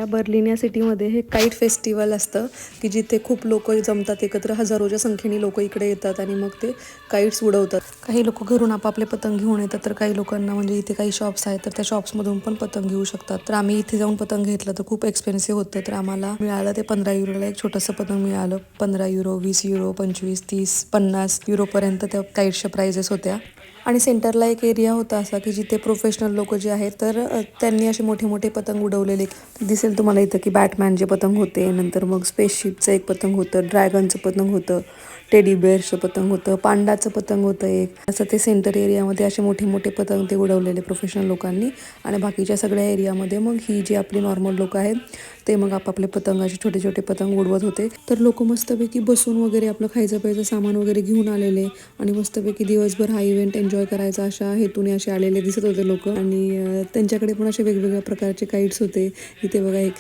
Berlin या सिटीमध्ये हे काईट फेस्टिवल असतं की जिथे खूप लोक जमतात एकत्र, हजारोच्या संख्येने लोक इकडे येतात आणि मग ते काईट्स उडवतात. काही लोक घरून आपापले पतंग घेऊन येतात, तर काही लोकांना म्हणजे इथे काही शॉप्स आहेत तर त्या शॉप्समधून पण पतंग घेऊ शकतात. तर आम्ही इथे जाऊन पतंग घेतलं तर खूप एक्सपेन्सिव्ह होतं, तर आम्हाला मिळालं ते 15 युरोला एक छोटंसं पतंग मिळालं. 15 युरो, 20 युरो, 25, 30, 50 युरोपर्यंत त्या काईट्सच्या प्राइजेस होत्या. आणि सेंटरला एक एरिया होता असा की जिथे प्रोफेशनल लोक जे आहेत तर त्यांनी असे मोठे मोठे पतंग उडवलेले दिसेल तुम्हाला इथं की बॅटमॅनचे पतंग होते, नंतर मग स्पेसशिपचं एक पतंग होतं, ड्रॅगनचं पतंग होतं, टेडी बेअरचं पतंग होतं, पांडाचं पतंग होतं एक. असं ते सेंटर एरियामध्ये असे मोठे मोठे पतंग ते उडवलेले प्रोफेशनल लोकांनी. आणि बाकीच्या सगळ्या एरियामध्ये मग ही जी आपली नॉर्मल लोक आहेत ते मग आपापले पतंग असे छोटे छोटे पतंग उडवत होते. तर लोक मस्तपैकी बसून वगैरे आपलं खायचं प्यायचं सामान वगैरे घेऊन आलेले आणि मस्तपैकी दिवसभर हा इव्हेंट एन्जॉय करायचा अशा हेतूने असे आलेले दिसत होते लोक. आणि त्यांच्याकडे पण असे वेगवेगळ्या प्रकारचे काईट्स होते. इथे बघा एक